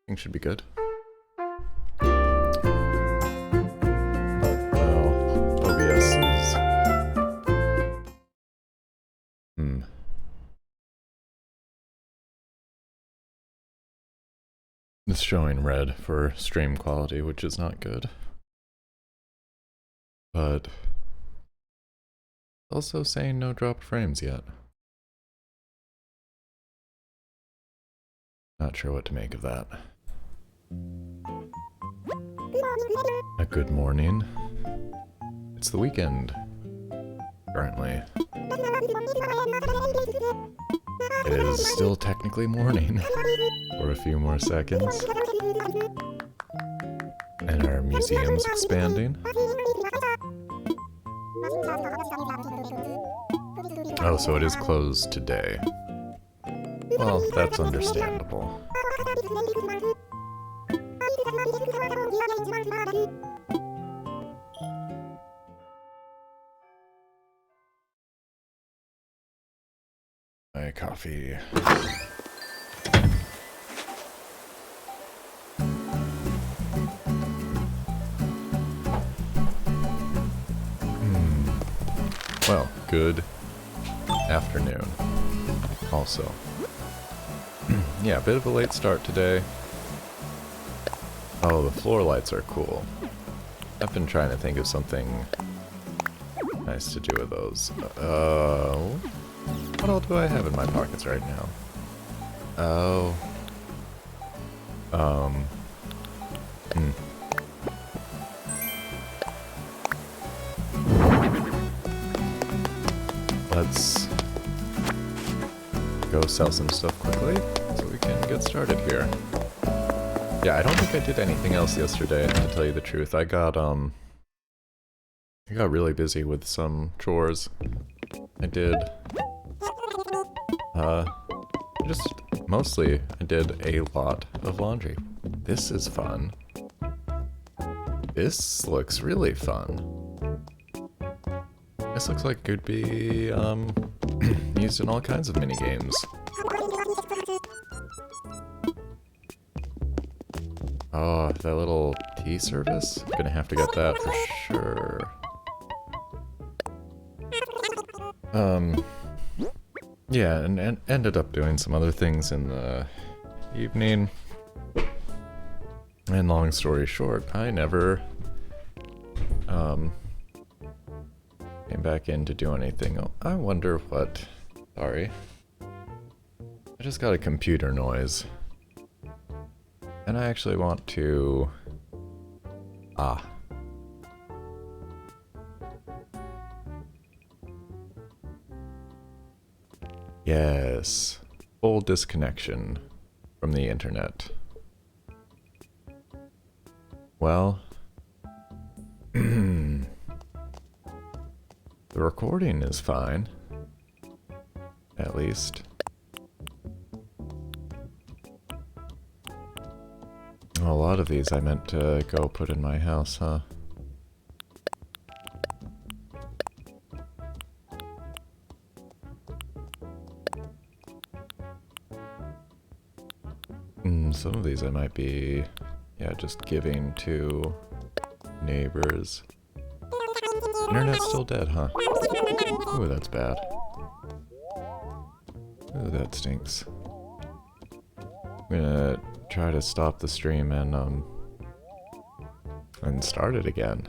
think should be good. OBS is... It's showing red for stream quality, which is not good. But... also saying no dropped frames yet. Not sure what to make of that. A good morning. It's the weekend, currently. It is still technically morning for a few more seconds. And our museum's expanding. Oh, so it is closed today. Well, that's understandable. My coffee. Well, good afternoon. Also. Yeah, a bit of a late start today. Oh, the floor lights are cool. I've been trying to think of something nice to do with those. What all do I have in my pockets right now? Oh. Let's go sell some stuff quickly so we can get started here. Yeah, I don't think I did anything else yesterday, to tell you the truth. I got really busy with some chores. I did mostly I did a lot of laundry. This is fun. This looks really fun. This looks like it could be used in all kinds of mini games. Oh, that little tea service? Gonna have to get that for sure. Yeah, and ended up doing some other things in the evening. And long story short, I never came back in to do anything. Oh, I wonder what... Sorry. I just got a computer noise. And I actually want to... Yes. Full disconnection from the internet. Well... the recording is fine. At least. A lot of these I meant to go put in my house, huh? Some of these I might be, yeah, just giving to neighbors. Internet's still dead, huh? Ooh, that's bad. Ooh, that stinks. I'm gonna try to stop the stream and start it again.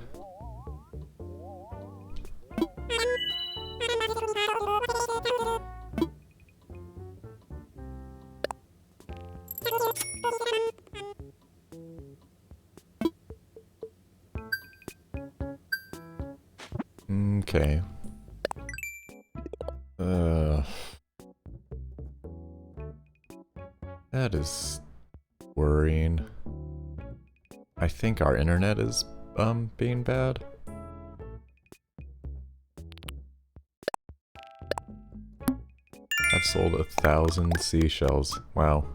Okay. That is worrying. I think our internet is, being bad. I've sold 1,000 seashells. Wow.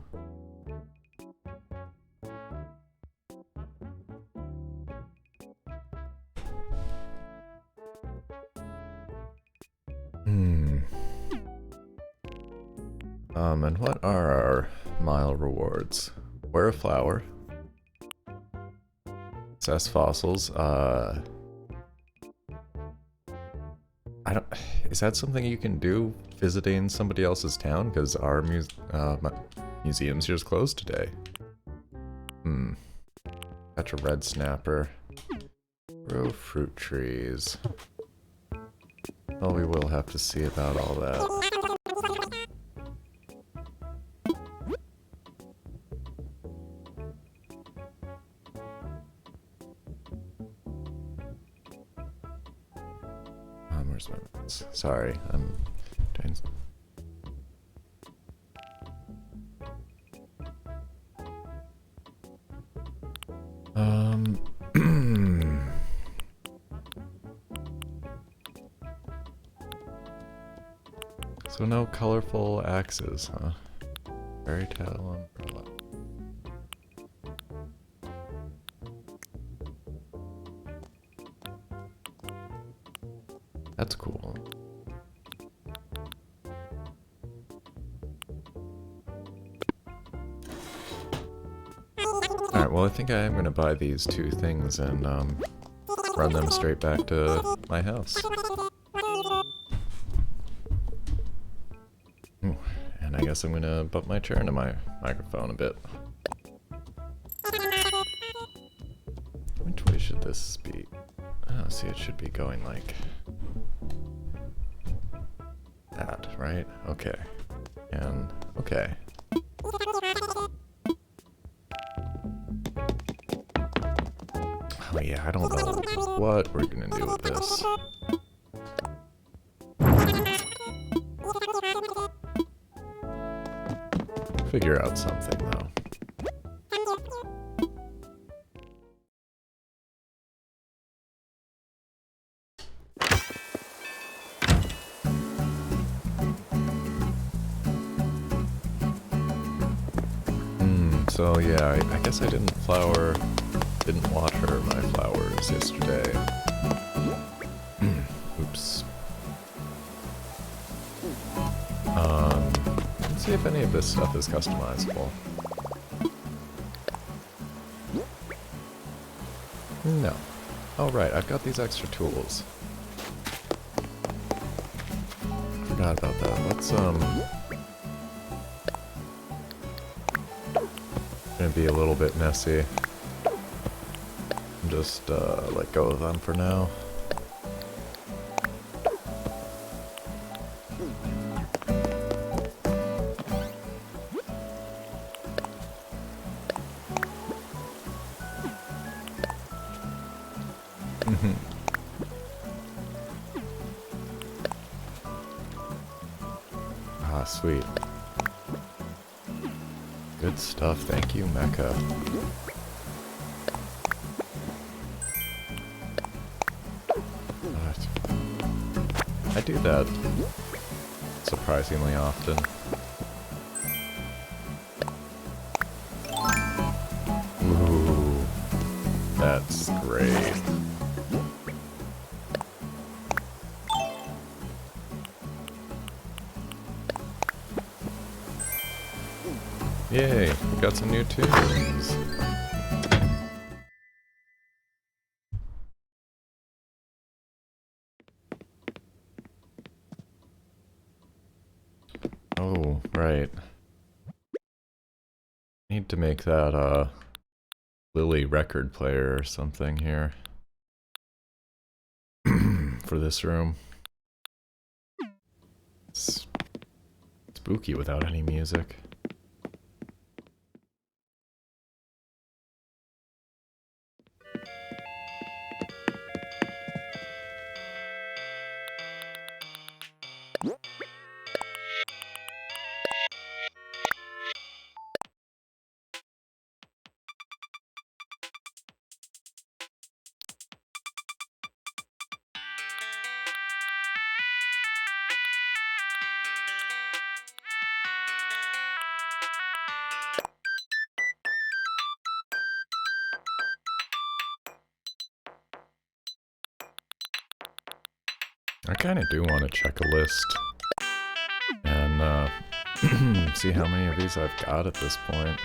And what are our mile rewards? Wear a flower. Assess fossils. I don't. Is that something you can do visiting somebody else's town? Because our museum's just closed today. Catch a red snapper. Grow fruit trees. Well, we will have to see about all that. Where's my notes? Sorry, I'm doing... So no colorful axes, huh? Fairy tale umbrella. That's cool. Alright, well I think I am gonna buy these two things and run them straight back to my house. Ooh, and I guess I'm gonna bump my chair into my microphone a bit. Which way should this be? Oh, see, it should be going like that, right? Okay. And, okay. Oh yeah, I don't know what we're gonna do with this. Figure out something, though. So yeah, I guess I didn't water my flowers yesterday. Oops. Let's see if any of this stuff is customizable. No. Oh right, I've got these extra tools. Forgot about that. Let's gonna be a little bit messy. Just let go of them for now. Ah, sweet. Good stuff, thank you, Mecha. I do that surprisingly often. Ooh, that's great. Yay, we got some new tunes. Oh, right. Need to make that Lily record player or something here. For this room. It's spooky without any music. I kind of do want to check a list and see how many of these I've got at this point.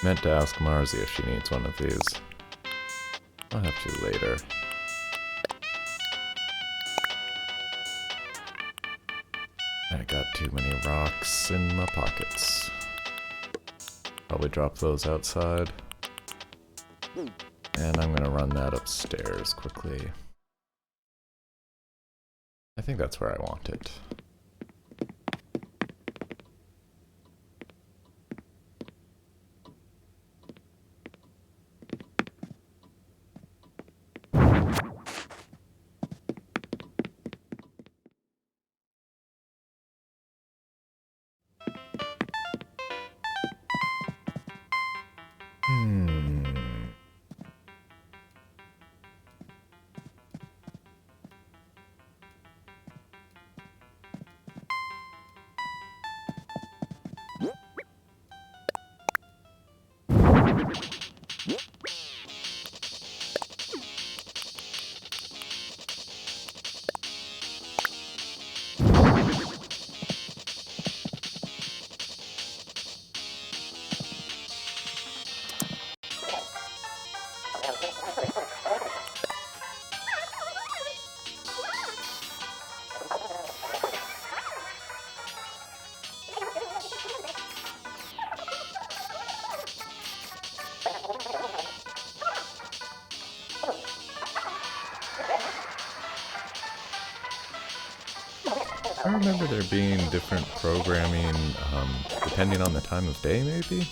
Meant to ask Marzi if she needs one of these. I'll have to later. I got too many rocks in my pockets. Probably drop those outside. And I'm gonna run that upstairs quickly. I think that's where I want it. I remember there being different programming depending on the time of day, maybe?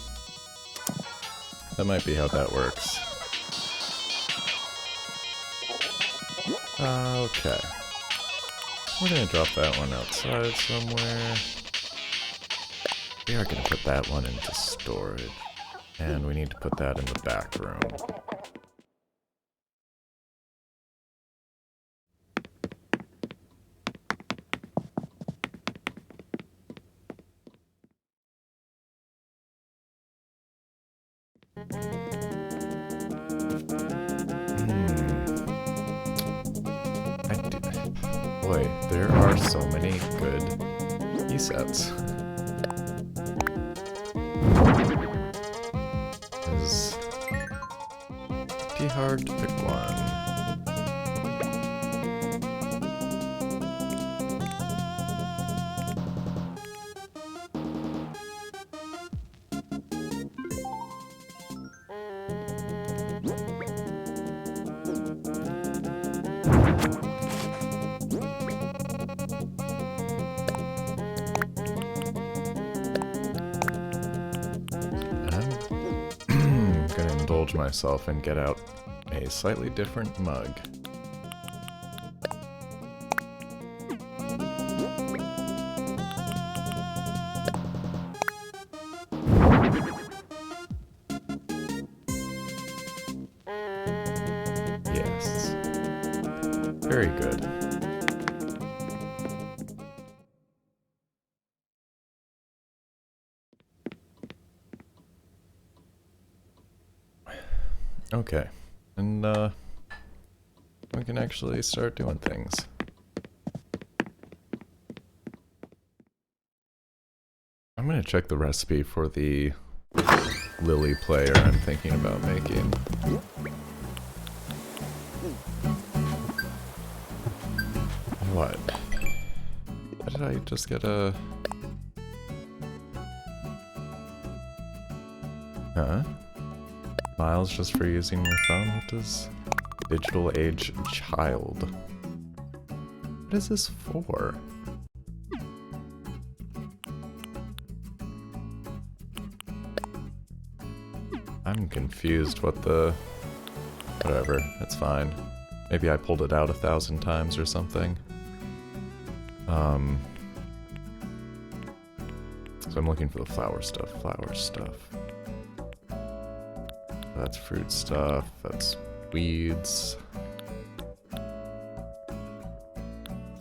That might be how that works. Okay. We're gonna drop that one outside somewhere. We are gonna put that one into storage. And we need to put that in the back room. Boy, there are so many good key sets. It's pretty hard to pick one. Myself and get out a slightly different mug. Yes. Very good. Okay, and we can actually start doing things. I'm gonna check the recipe for the lily player I'm thinking about making. What? Why did I just get a... Huh? Miles just for using your phone? What does digital age child? What is this for? I'm confused what the... Whatever, it's fine. Maybe I pulled it out 1,000 times or something. So I'm looking for the flower stuff. That's fruit stuff, that's weeds.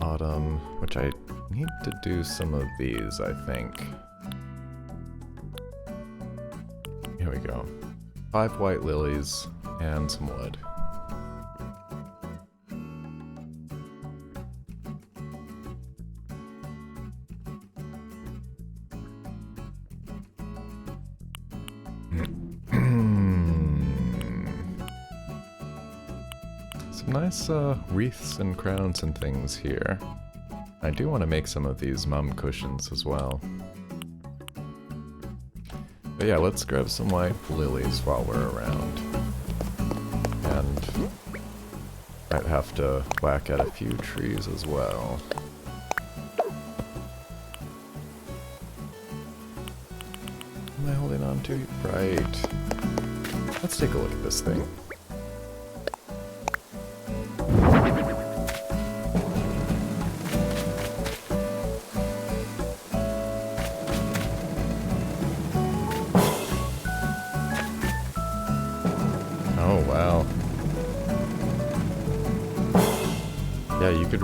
Autumn, which I need to do some of these, I think. Here we go. 5 white lilies and some wood. some nice wreaths and crowns and things here. I do want to make some of these mum cushions as well. But yeah, let's grab some white lilies while we're around. And might have to whack at a few trees as well. Am I holding on to? Right. Let's take a look at this thing. Oh, wow. Yeah, you could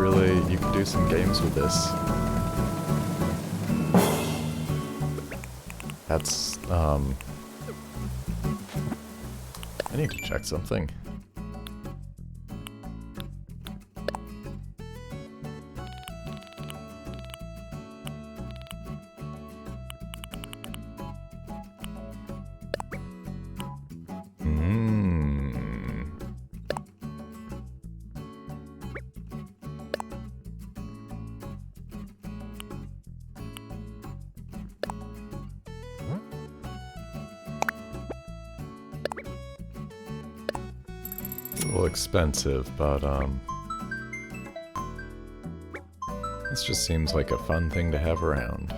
do some games with this. That's, I need to check something. A little expensive, but this just seems like a fun thing to have around.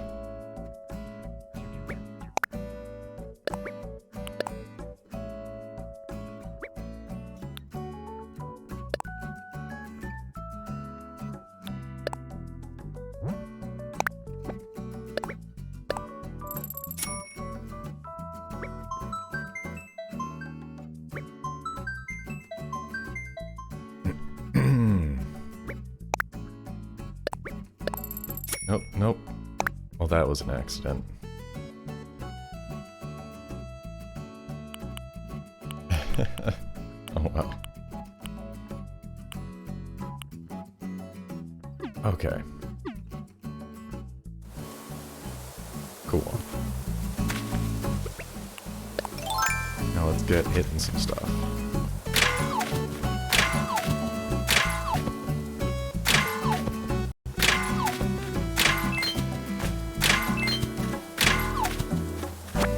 Nope, nope. Well, that was an accident. Oh, wow. Okay. Cool. Now let's get hitting some stuff.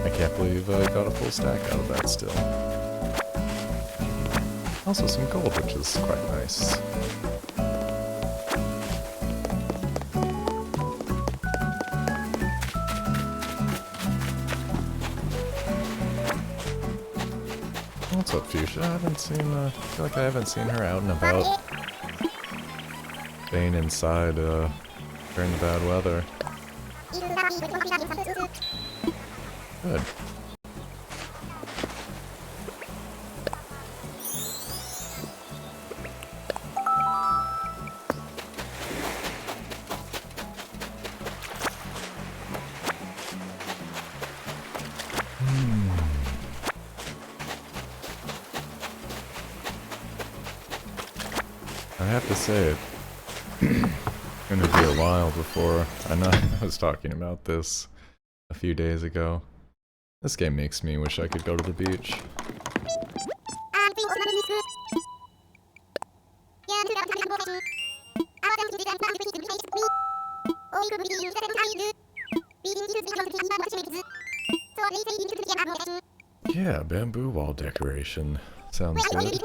I can't believe I got a full stack out of that still. Also some gold, which is quite nice. What's up, Fuchsia? I feel like I haven't seen her out and about. Staying inside, during the bad weather. Good. I have to say, it's gonna be a while before I know I was talking about this a few days ago. This game makes me wish I could go to the beach. Yeah, bamboo wall decoration. Sounds good.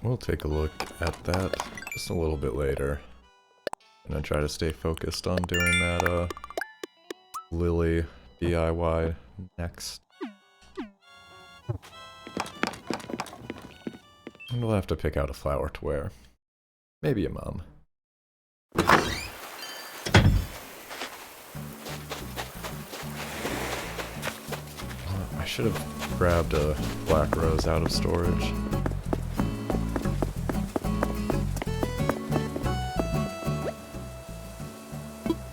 We'll take a look at that just a little bit later. I'm gonna try to stay focused on doing that lily DIY next. And we'll have to pick out a flower to wear. Maybe a mum. I should have grabbed a black rose out of storage.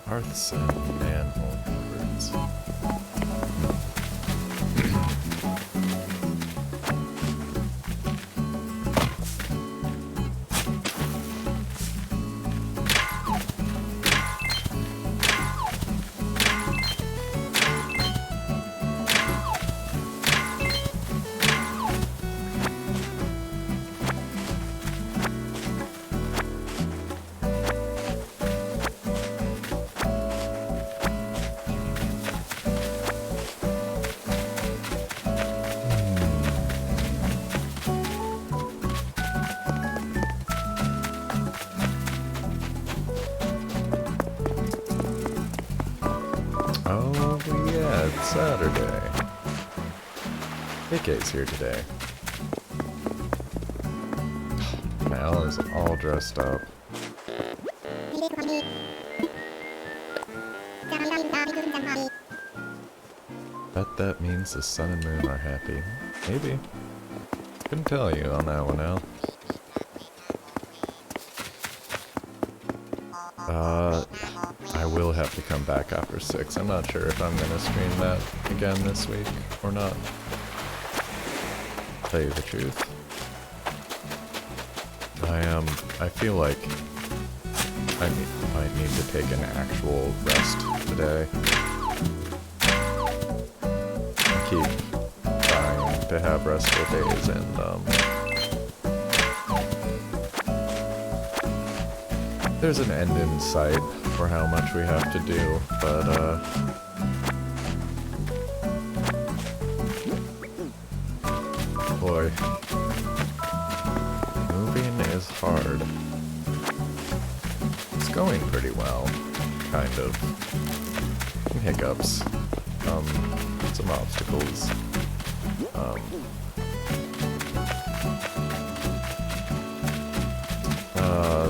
Hearths and manhole cupboards. It's Saturday. KK's here today. Mal is all dressed up. Bet that means the sun and moon are happy. Maybe. Couldn't tell you on that one, Al. I will have to come back after 6. I'm not sure if I'm gonna stream that again this week or not. Tell you the truth. I feel like I might need to take an actual rest today. I keep trying to have restful days and, there's an end in sight for how much we have to do, but, boy, moving is hard. It's going pretty well, kind of. Some hiccups, some obstacles,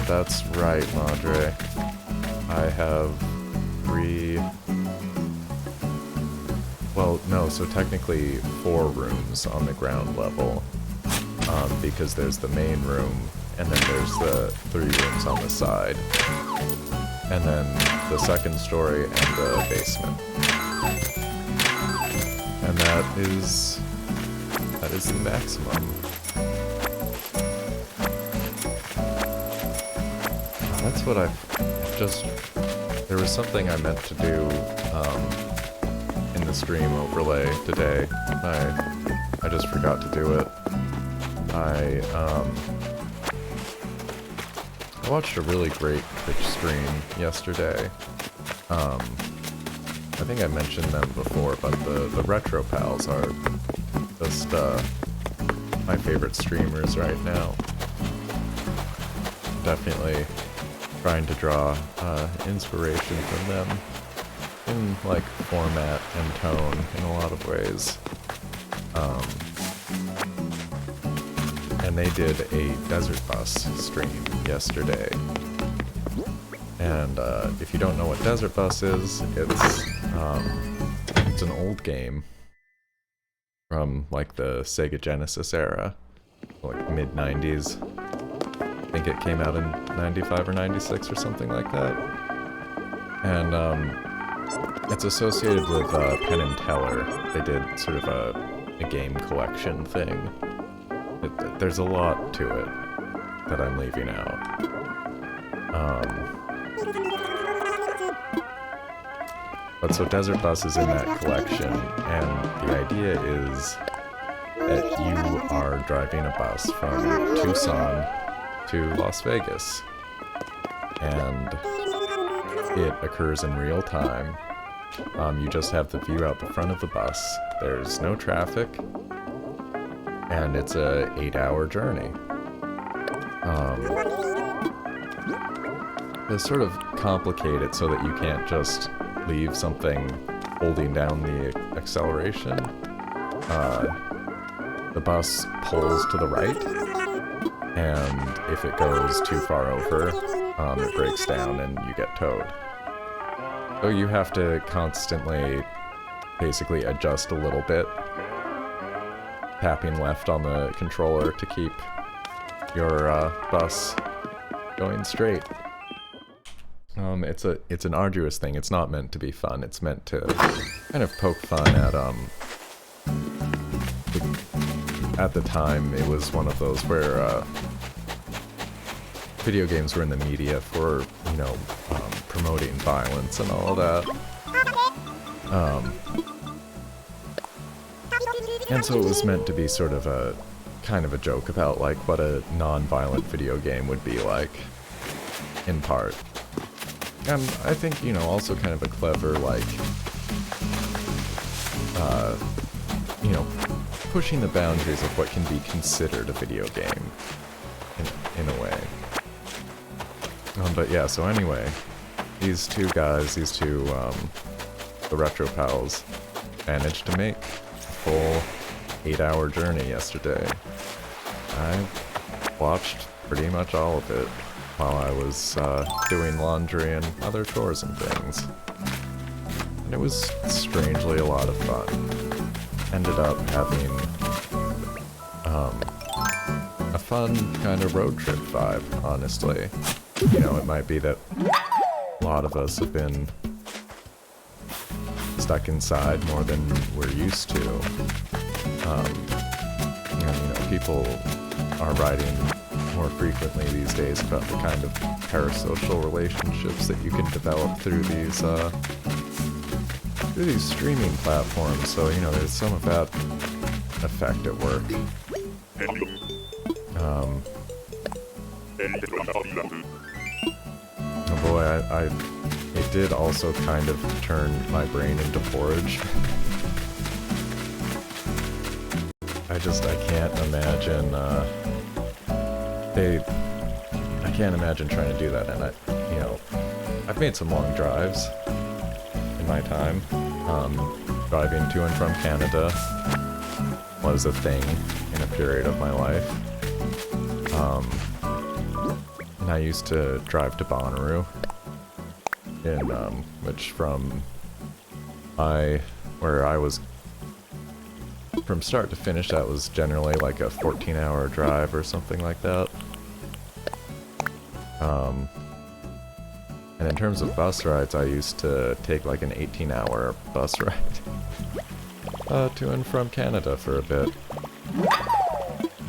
that's right, Madre. I have 3... Well, no, so technically 4 rooms on the ground level. Because there's the main room, and then there's the 3 rooms on the side. And then the second story and the basement. And that is the maximum. That's what I've just... There was something I meant to do in the stream overlay today. I just forgot to do it. I watched a really great Twitch stream yesterday. I think I mentioned them before, but the Retro Pals are just my favorite streamers right now. Definitely trying to draw inspiration from them in like format and tone in a lot of ways. And they did a Desert Bus stream yesterday. And if you don't know what Desert Bus is, it's an old game from like the Sega Genesis era, like mid-90s. I think it came out in 95 or 96 or something like that. And it's associated with Penn and Teller. They did sort of a game collection thing. There's a lot to it that I'm leaving out. But so Desert Bus is in that collection, and the idea is that you are driving a bus from Tucson to Las Vegas, and it occurs in real time. You just have the view out the front of the bus. There's no traffic, and it's a 8-hour journey. They sort of complicate it so that you can't just leave something holding down the acceleration. The bus pulls to the right, and if it goes too far over, it breaks down and you get towed. So you have to constantly basically adjust a little bit, tapping left on the controller to keep your bus going straight. It's an arduous thing. It's not meant to be fun. It's meant to kind of poke fun at the time. It was one of those where video games were in the media for, you know, promoting violence and all of that. And so it was meant to be sort of a kind of a joke about like what a non-violent video game would be like, in part. And I think, you know, also kind of a clever, like, you know, pushing the boundaries of what can be considered a video game, in a way. But yeah, so anyway, these two guys, the Retro Pals, managed to make a full 8-hour journey yesterday. I watched pretty much all of it while I was doing laundry and other chores and things. And it was strangely a lot of fun. Ended up having a fun kind of road trip vibe, honestly. You know, it might be that a lot of us have been stuck inside more than we're used to. And, you know, people are writing more frequently these days about the kind of parasocial relationships that you can develop through these streaming platforms. So, you know, there's some of that effect at work. Oh boy, it did also kind of turn my brain into porridge. I can't imagine, I can't imagine trying to do that, and you know, I've made some long drives in my time. Driving to and from Canada was a thing in a period of my life. And I used to drive to Bonnaroo, which from where I was, from start to finish, that was generally like a 14-hour drive or something like that. And in terms of bus rides, I used to take like an 18-hour bus ride to and from Canada for a bit.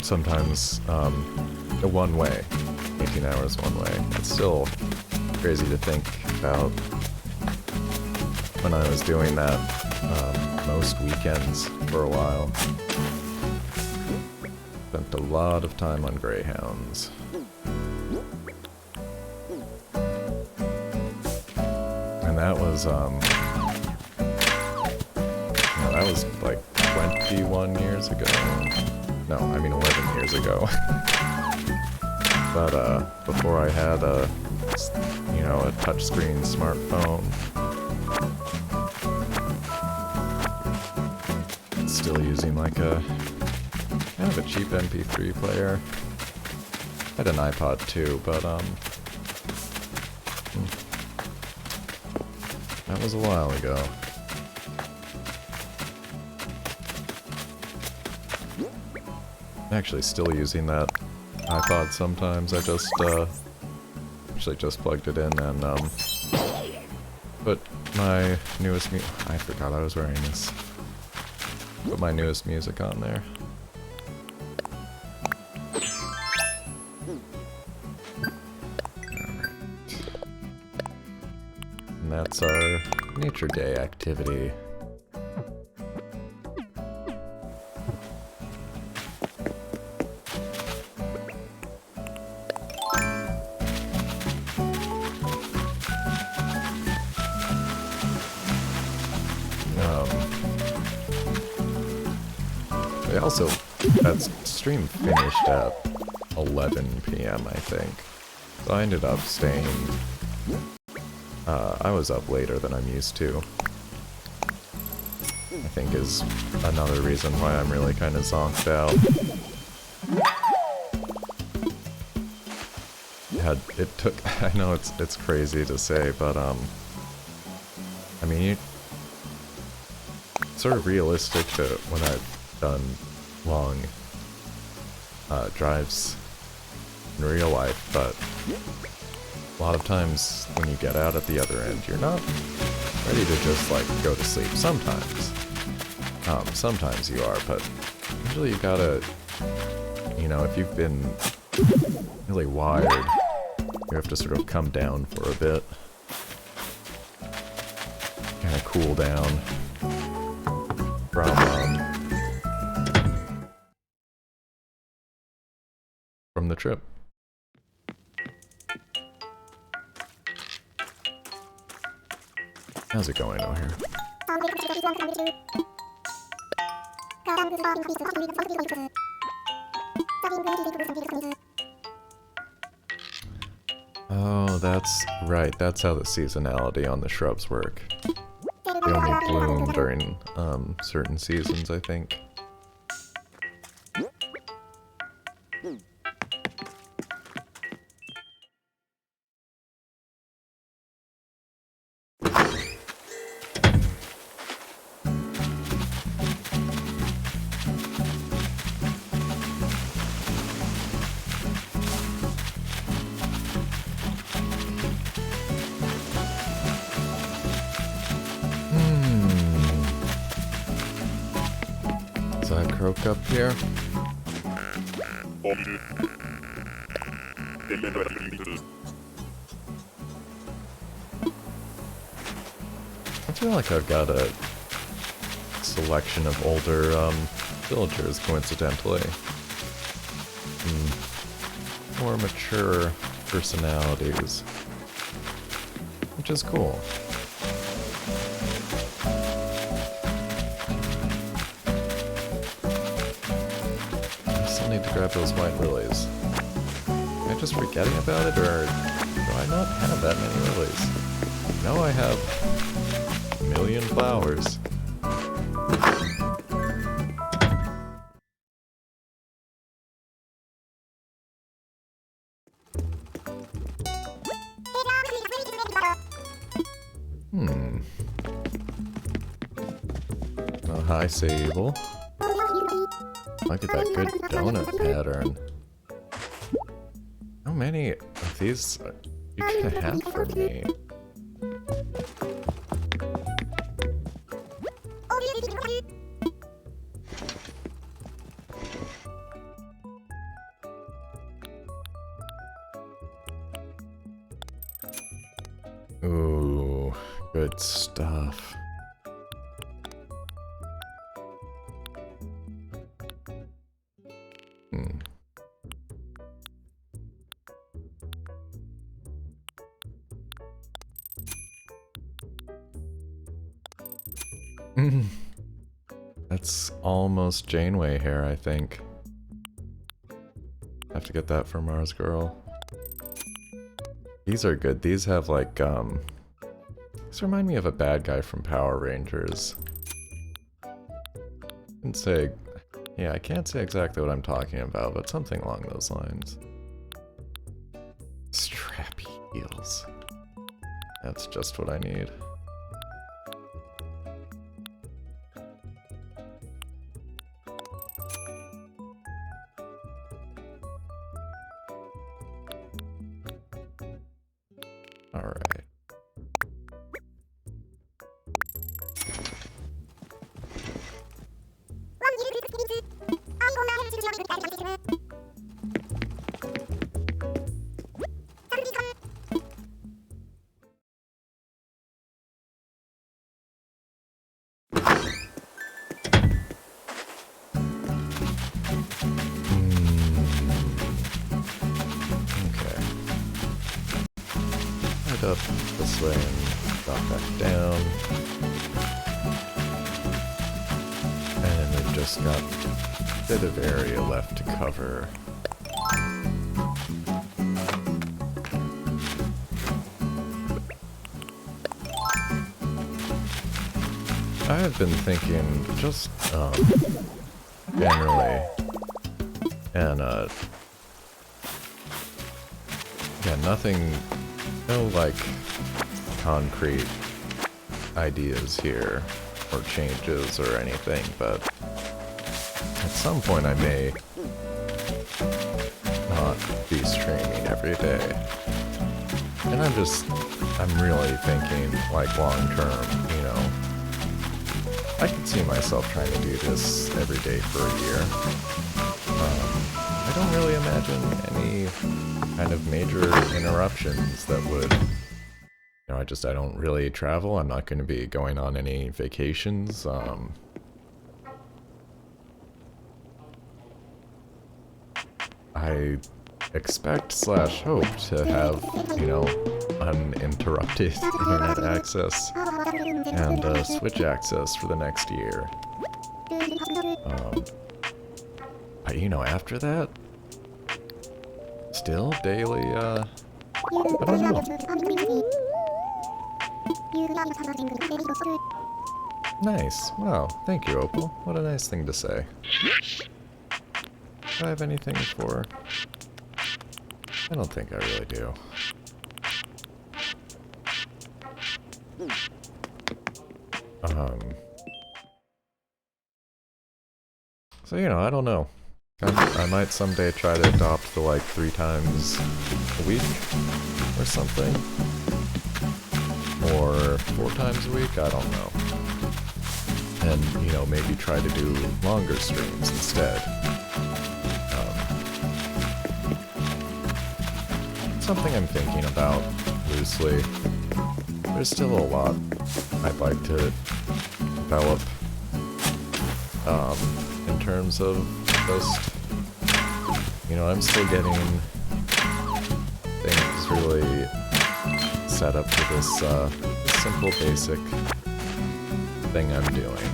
Sometimes a one-way, 18 hours one way. It's still crazy to think about when I was doing that most weekends for a while. Spent a lot of time on Greyhounds. And that was, that was like 21 years ago. No, I mean 11 years ago. But before I had a touchscreen smartphone. Still using like a kind of a cheap MP3 player. I had an iPod too, but that was a while ago. I'm actually still using that iPod sometimes. I just actually just plugged it in and put my newest I forgot I was wearing this. Put my newest music on there. Alright. And that's our Nature Day activity. Also, that stream finished at 11 p.m. I think. So I ended up staying... I was up later than I'm used to. I think is another reason why I'm really kind of zonked out. It took... I know it's crazy to say, but I mean, it's sort of realistic to when I've done long drives in real life, but a lot of times when you get out at the other end, you're not ready to just like go to sleep. Sometimes you are, but usually you gotta, you know, if you've been really wired, you have to sort of come down for a bit, kind of cool down from the trip. How's it going out here? Oh, that's right. That's how the seasonality on the shrubs work. They only bloom during certain seasons, I think. Is that croak up here? I feel like I've got a selection of older villagers, coincidentally. More mature personalities, which is cool. I still need to grab those white lilies. Am I just forgetting about it, or do I not have that many lilies? No, I have a million flowers. Oh, hi, Sable. Look at that good donut pattern. How many of these you could have for me? Ooh, good stuff. That's almost Janeway hair, I think. Have to get that for Mars Girl. These are good. These have like, these remind me of a bad guy from Power Rangers. I can't say exactly what I'm talking about, but something along those lines. Strappy heels. That's just what I need. Alright. Up this way and drop back down. And we've just got a bit of area left to cover. I have been thinking just generally, and yeah, nothing. No, like, concrete ideas here, or changes, or anything, but at some point I may not be streaming every day. And I'm really thinking, like, long term, you know. I could see myself trying to do this every day for a year. I don't really imagine any kind of major interruptions that would, you know, I don't really travel. I'm not going to be going on any vacations. I expect / hope to have, you know, uninterrupted internet access and Switch access for the next year. But, you know, after that, still daily, I don't know. Nice. Wow. Thank you, Opal. What a nice thing to say. Do I have anything for... I don't think I really do. So, you know, I don't know. I might someday try to adopt the, like, 3 times a week or something. Or 4 times a week, I don't know. And, you know, maybe try to do longer streams instead. Something I'm thinking about loosely. There's still a lot I'd like to develop in terms of just, you know, I'm still getting things really set up for this simple, basic thing I'm doing.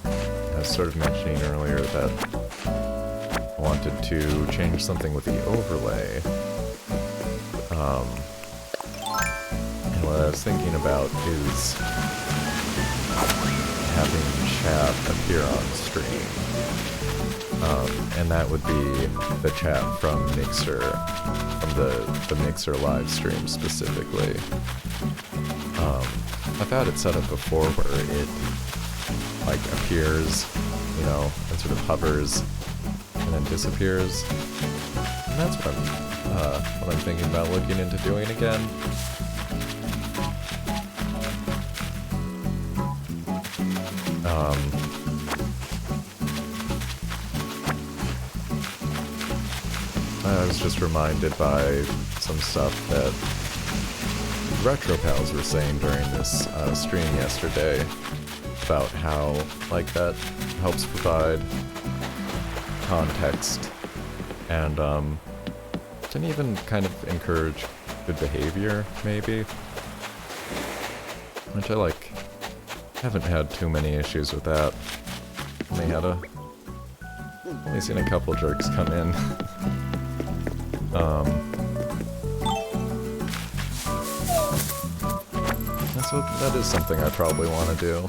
I was sort of mentioning earlier that I wanted to change something with the overlay. And what I was thinking about is having chat appear on stream. And that would be the chat from Mixer, from the Mixer live stream specifically. I've had it set up before where it like appears, you know, and sort of hovers and then disappears. And that's what I'm thinking about looking into doing again. I was just reminded by some stuff that RetroPals were saying during this stream yesterday about how, like, that helps provide context and can even kind of encourage good behavior, maybe. Which I like. Haven't had too many issues with that. Only seen a couple jerks come in. And so that is something I probably want to do.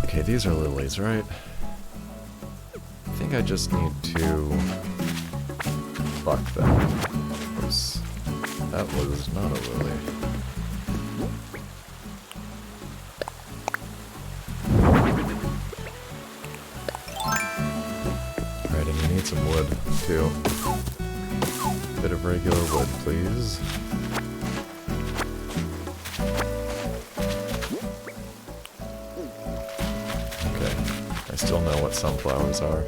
Okay, these are lilies, right? I think I just need to pluck them. Oops. That was not a lily. Alright, and you need some wood, too. Bit of regular wood, please. I still know what sunflowers are.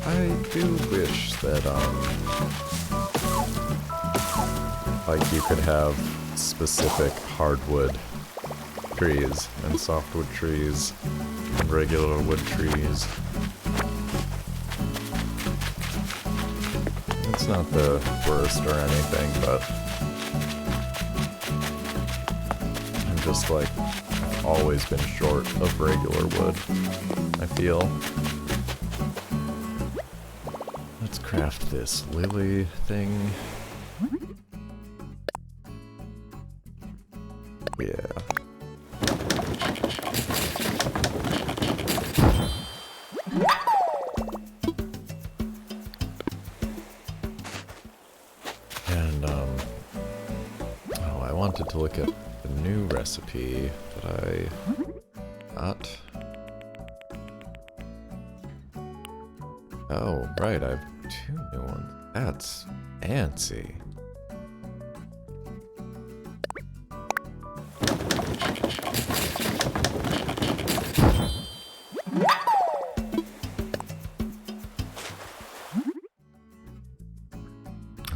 I do wish that, like, you could have specific hardwood trees and softwood trees and regular wood trees. It's not the worst or anything, but I'm just like, I've always been short of regular wood, I feel. Let's craft this lily thing. Yeah. To look at the new recipe that I got. Oh, right, I have 2 new ones. That's fancy.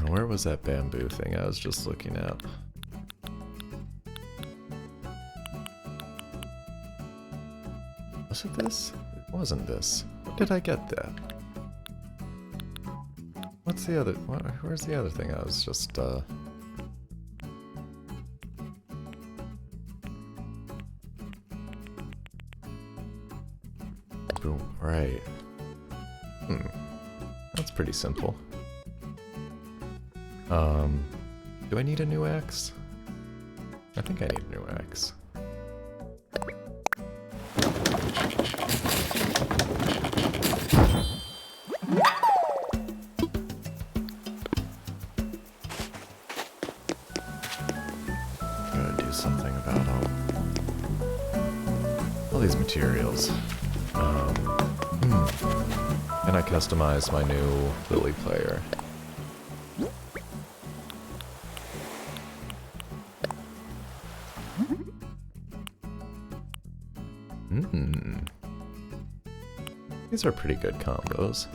Where was that bamboo thing I was just looking at? Was it this? It wasn't this. did I get that? What's the other... where's the other thing I was just, Right. That's pretty simple. Do I need a new axe? I think I need a new axe. Gotta do something about all these materials. Can I customize my new Lily player? These are pretty good combos.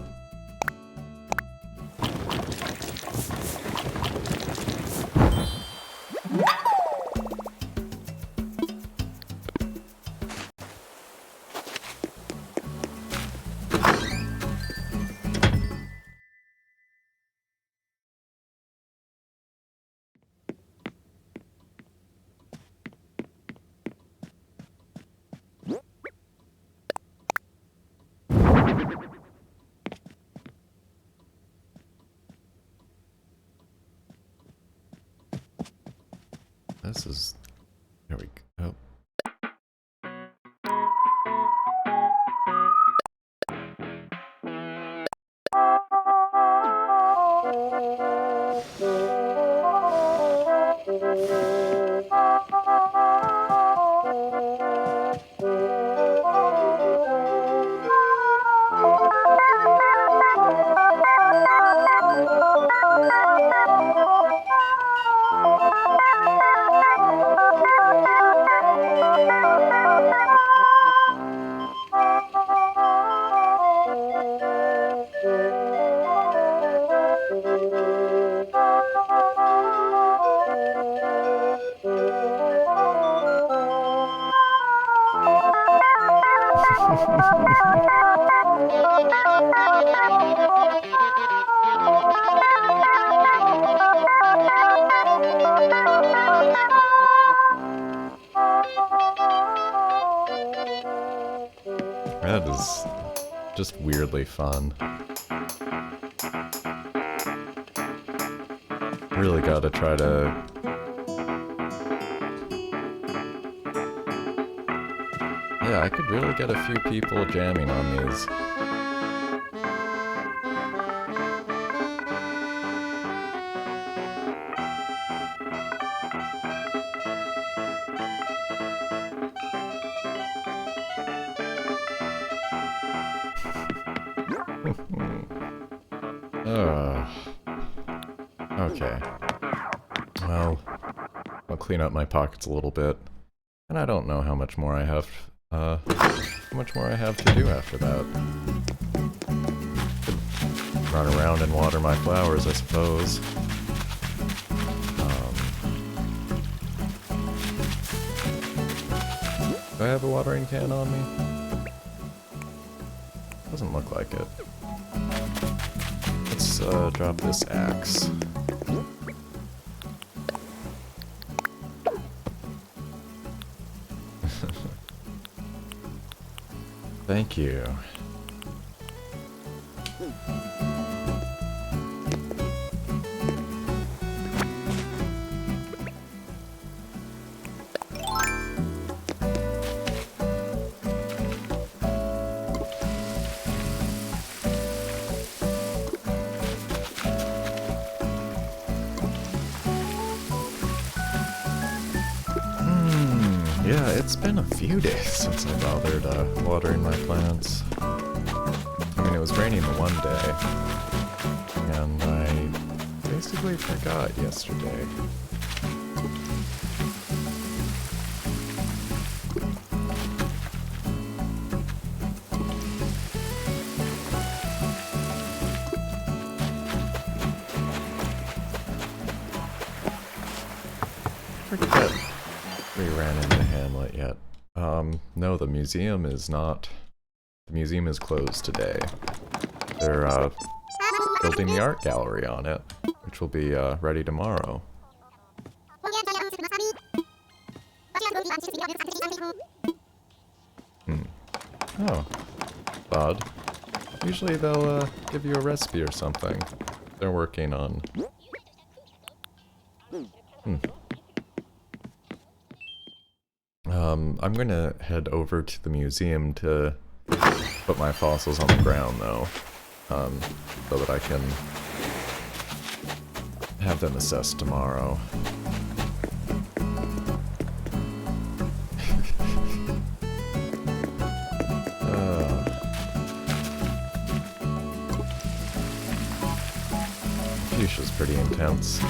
This is... There we go. That is just weirdly fun. Really gotta try to... Yeah, I could really get a few people jamming on these. Okay. Well, I'll clean up my pockets a little bit. And I don't know how much more I have, to do after that. Run around and water my flowers, I suppose. Do I have a watering can on me? Doesn't look like it. Let's drop this axe. Thank you. Yeah, it's been a few days since I bothered watering my plants. I mean, it was raining the one day, and I basically forgot yesterday. Forget we ran into Hamlet yet. No, the museum is not The museum is closed today. They're building the art gallery on it, which will be ready tomorrow. Oh, odd. Usually they'll give you a recipe or something. They're working on... I'm gonna head over to the museum to put my fossils on the ground, though, so that I can have them assessed tomorrow. Fuchsia's pretty intense.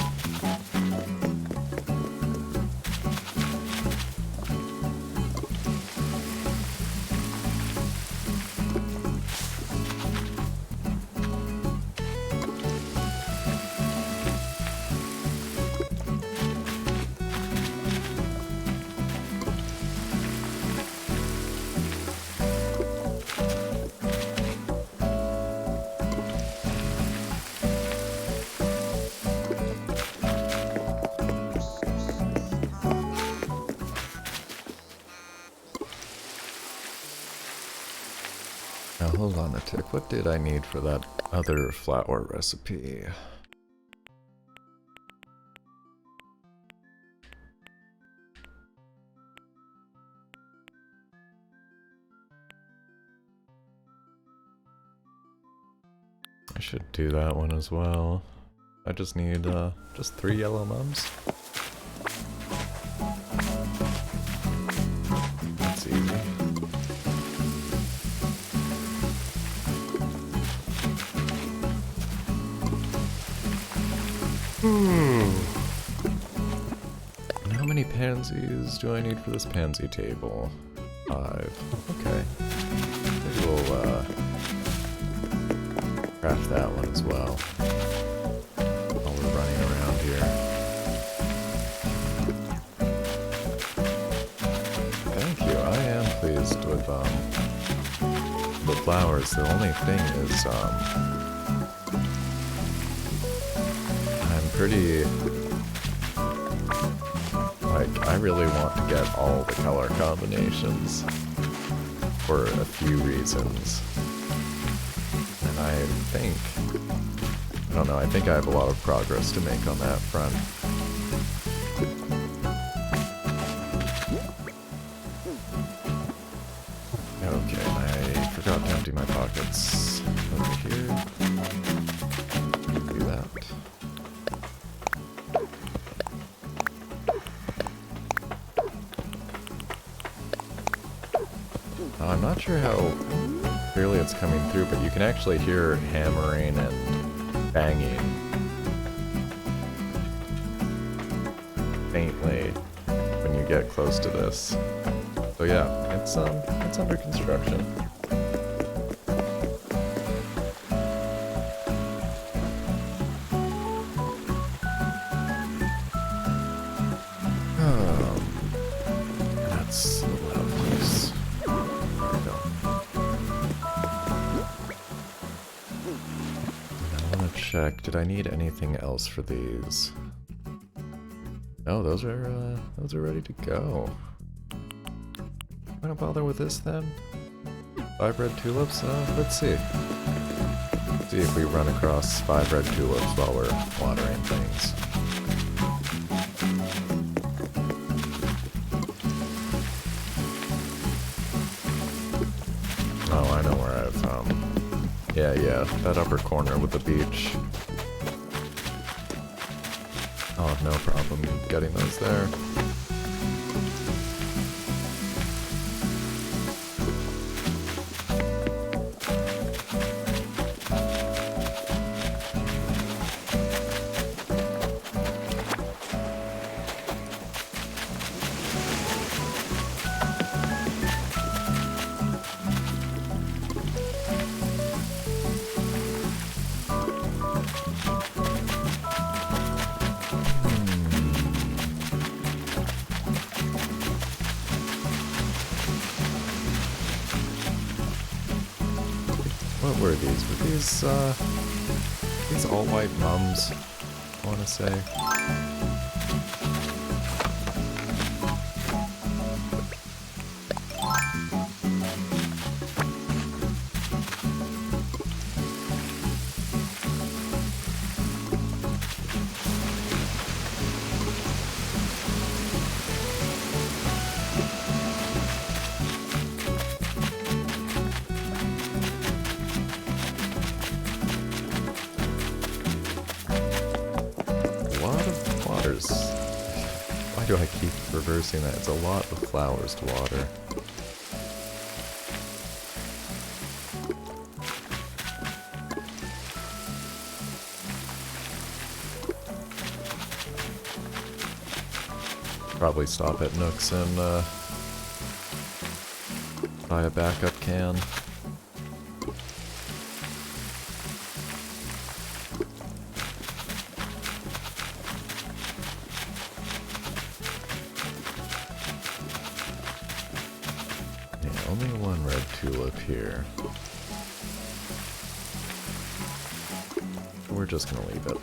Now hold on a tick, what did I need for that other flower recipe? I should do that one as well. I just need just 3 yellow mums. That's easy. And how many pansies do I need for this pansy table? 5. Okay. Maybe we'll craft that one as well while we're running around here. Thank you. I am pleased with the flowers. The only thing is I'm pretty, like, I really want to get all the color combinations for a few reasons. And I think, I don't know, I think I have a lot of progress to make on that front. Okay, I forgot to empty my pockets over here. Do that. I'm not sure how clearly it's coming through, but you can actually hear hammering and banging faintly when you get close to this. So yeah, it's under construction. That's a little out of place. Check. Did I need anything else for these? No, those are ready to go. I'm gonna bother with this then. 5 red tulips. Let's see. Let's see if we run across 5 red tulips while we're watering things. Oh, I know where I've yeah, that upper corner with the beach. I'll have no problem getting those there. What were these? Were these all white mums, I wanna say? Why do I keep reversing that? It's a lot of flowers to water. Probably stop at Nook's and buy a backup can. Only one red tulip here. We're just gonna leave it.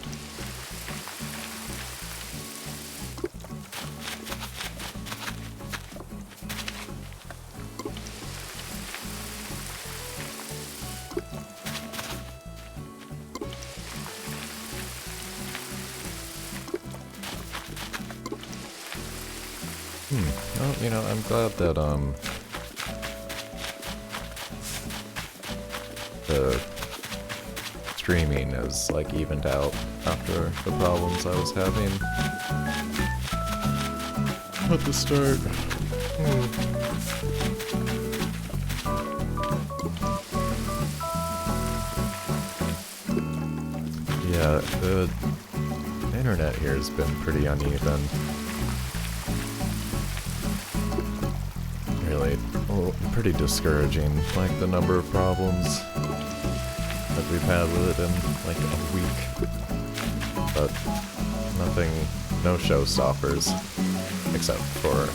Well, you know, I'm glad that, the streaming is like evened out after the problems I was having at the start. Yeah, the internet here has been pretty uneven. Really, pretty discouraging, like the number of problems that we've had with it in like a week. But nothing, no showstoppers, except for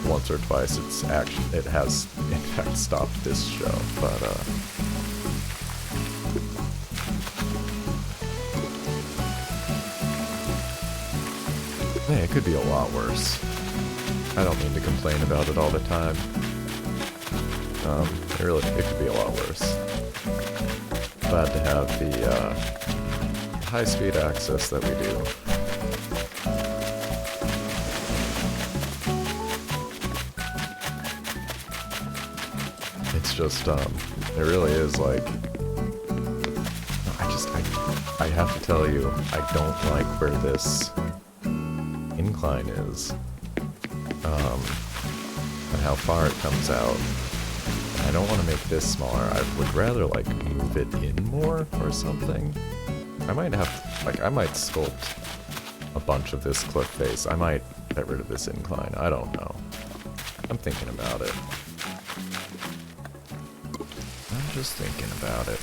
once or twice it has in fact stopped this show, but hey, it could be a lot worse. I don't mean to complain about it all the time. It could be a lot worse. Glad to have the high-speed access that we do. It's just, it really is like, I have to tell you, I don't like where this incline is. And how far it comes out. I don't want to make this smaller. I would rather like move it in more or something. I might sculpt a bunch of this cliff face. I might get rid of this incline. I don't know. I'm thinking about it. I'm just thinking about it.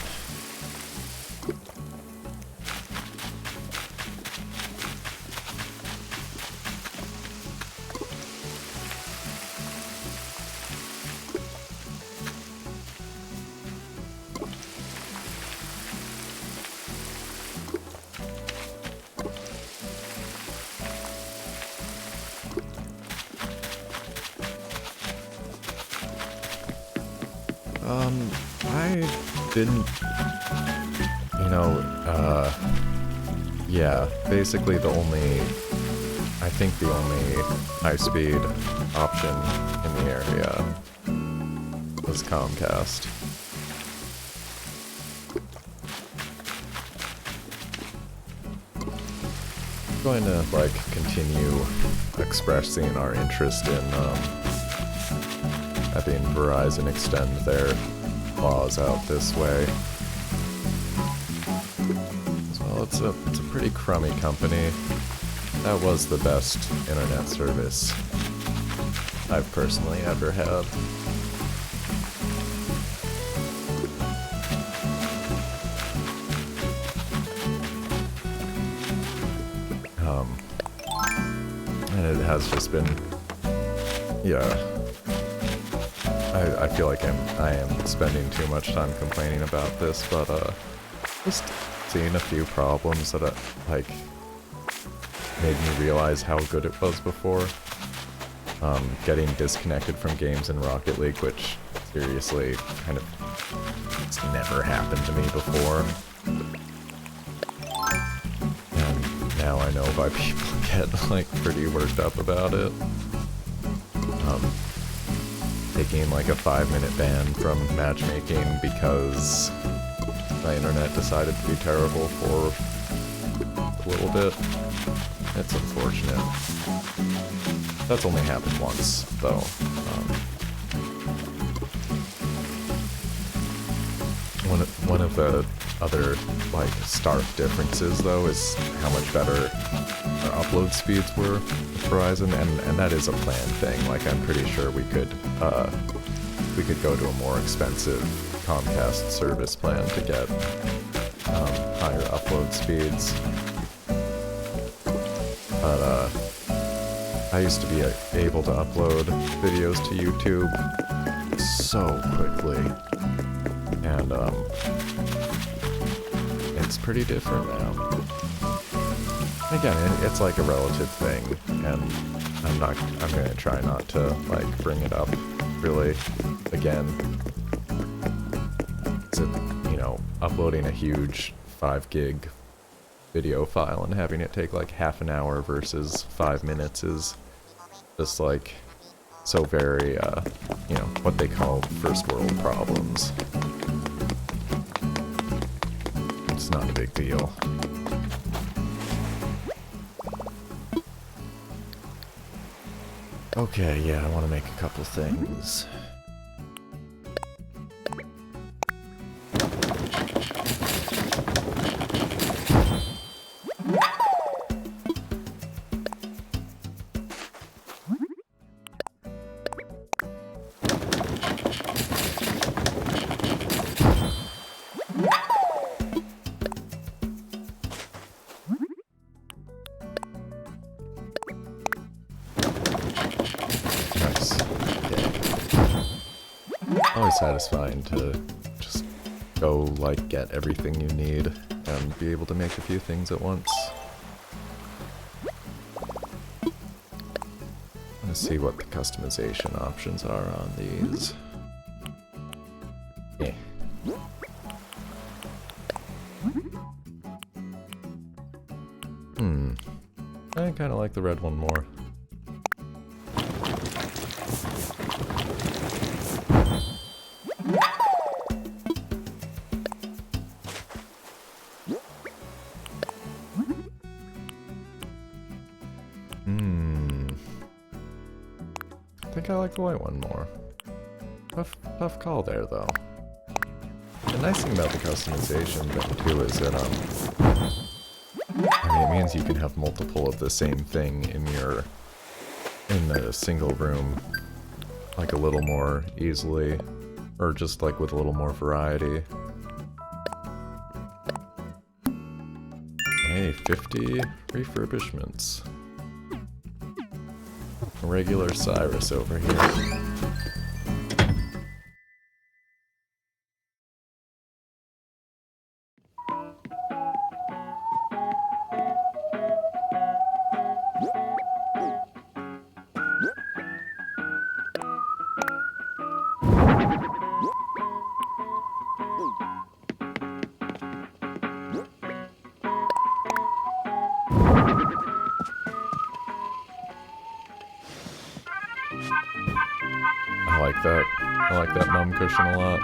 I didn't, yeah, basically the only high-speed option in the area was Comcast. I'm going to, like, continue expressing our interest in, having Verizon extend their laws out this way. Well, it's a pretty crummy company. That was the best internet service I've personally ever had. And it has just been, yeah. I I feel like I am spending too much time complaining about this, but just seeing a few problems that like made me realize how good it was before. Getting disconnected from games in Rocket League, which seriously kind of it's never happened to me before. And now I know why people get like pretty worked up about it. Taking like a 5-minute ban from matchmaking because my internet decided to be terrible for a little bit. It's unfortunate. That's only happened once, though. One of the other, like, stark differences, though, is how much better our upload speeds were with Verizon, and that is a planned thing. Like, I'm pretty sure we could go to a more expensive Comcast service plan to get higher upload speeds. But, I used to be able to upload videos to YouTube so quickly, and it's pretty different now. Again, it's like a relative thing, and I'm gonna try not to like bring it up really again. So, you know, uploading a huge 5 gig video file and having it take like half an hour versus 5 minutes is just like so very, you know, what they call first world problems. It's not a big deal. Okay, yeah, I want to make a couple things. Always satisfying to just go, like, get everything you need and be able to make a few things at once. Let's see what the customization options are on these. Yeah. I kind of like the red one more. I think I like the white one more. Tough call there, though. The nice thing about the customization thing, too, is that, I mean, it means you can have multiple of the same thing in the single room, like, a little more easily, or just, like, with a little more variety. Hey, 50 refurbishments. Regular Cyrus over here. I like that numb cushion a lot.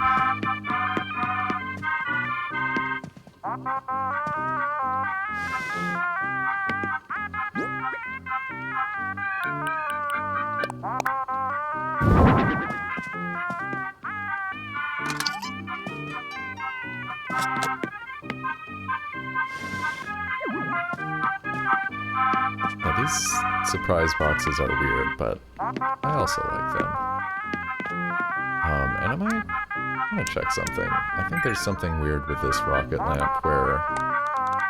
Yeah, these surprise boxes are weird, but I also like them. And I'm gonna check something. I think there's something weird with this rocket lamp where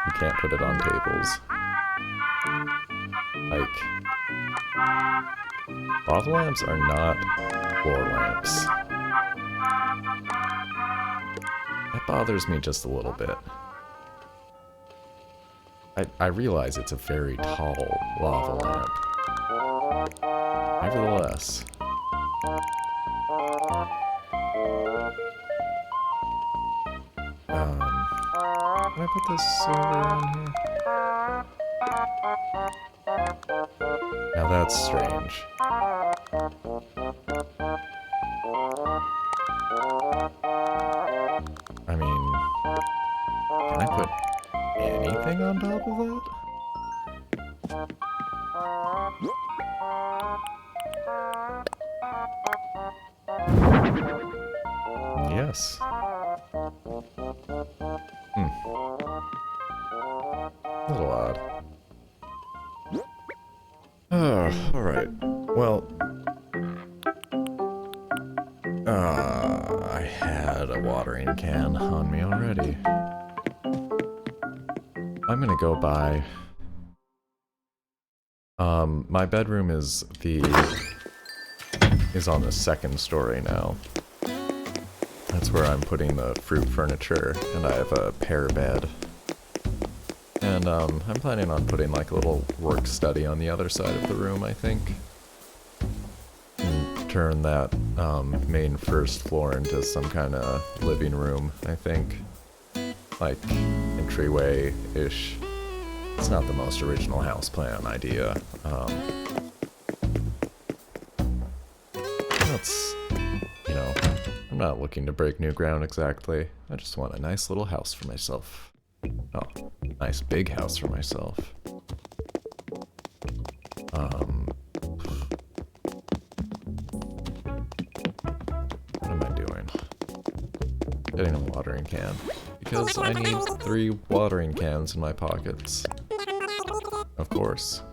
you can't put it on tables. Like, lava lamps are not floor lamps. That bothers me just a little bit. I realize it's a very tall lava lamp. Nevertheless. Can I put this over on here? Now that's strange. I mean, can I put anything on top of that? Yes. A little odd. Alright. Well, I had a watering can on me already. I'm gonna go by... my bedroom is on the second story now. That's where I'm putting the fruit furniture, and I have a pear bed. And, I'm planning on putting, like, a little work study on the other side of the room, I think. And turn that, main first floor into some kind of living room, I think. Like, entryway-ish. It's not the most original house plan idea. That's, you know, I'm not looking to break new ground exactly. I just want a nice little house for myself. Oh, nice big house for myself. What am I doing? Getting a watering can. Because I need 3 watering cans in my pockets. Of course.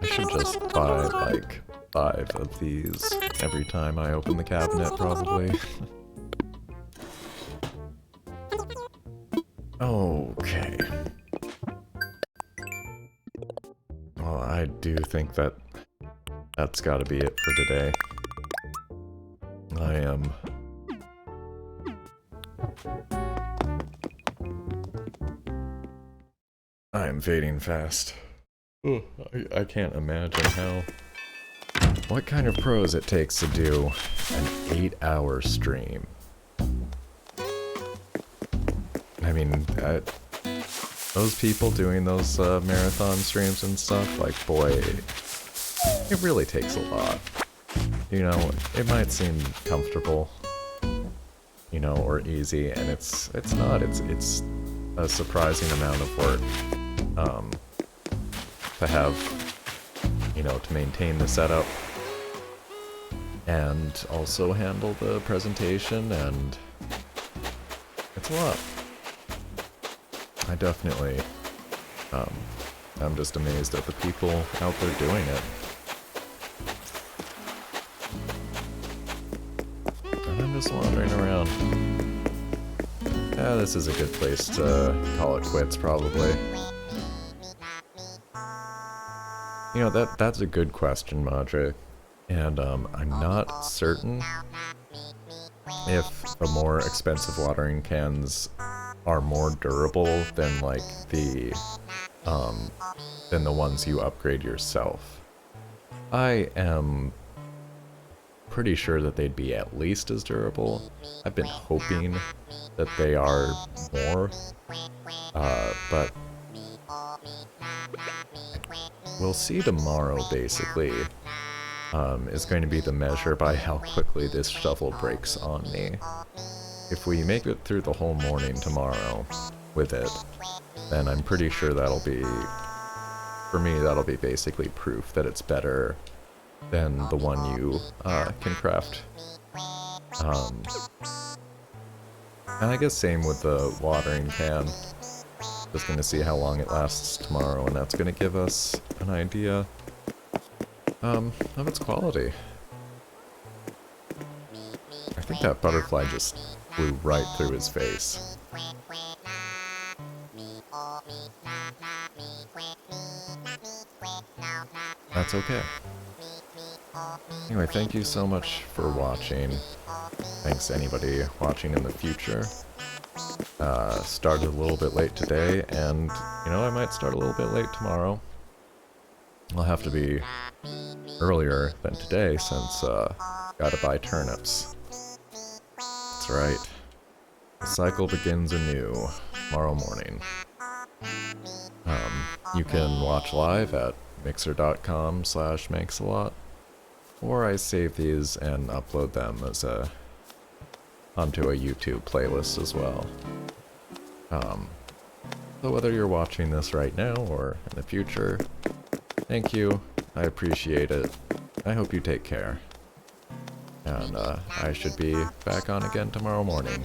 I should just buy, like, 5 of these every time I open the cabinet, probably. Okay. Well, I do think that's gotta be it for today. I am fading fast. Ugh, I can't imagine what kind of pros it takes to do an 8-hour stream. I mean, those people doing those marathon streams and stuff, like, boy, it really takes a lot. You know, it might seem comfortable, you know, or easy, and it's not. It's a surprising amount of work to have, you know, to maintain the setup and also handle the presentation, and it's a lot. I definitely, I'm just amazed at the people out there doing it. And I'm just wandering around. Yeah, this is a good place to call it quits, probably. You know, that's a good question, Madre. And, I'm not certain if the more expensive watering cans are more durable than, like, than the ones you upgrade yourself. I am pretty sure that they'd be at least as durable. I've been hoping that they are more, but we'll see tomorrow, basically, is going to be the measure by how quickly this shovel breaks on me. If we make it through the whole morning tomorrow with it, then I'm pretty sure that'll be, for me, that'll be basically proof that it's better than the one you can craft. And I guess same with the watering can. Just gonna see how long it lasts tomorrow, and that's gonna give us an idea of its quality. think that butterfly just flew right through his face. That's okay. Anyway, thank you so much for watching. Thanks to anybody watching in the future. Started a little bit late today, and, you know, I might start a little bit late tomorrow. I'll have to be earlier than today since, gotta buy turnips. That's right. The cycle begins anew tomorrow morning. You can watch live at mixer.com/makesalot, or I save these and upload them as onto a YouTube playlist as well. So whether you're watching this right now or in the future, thank you. I appreciate it. I hope you take care. And I should be back on again tomorrow morning.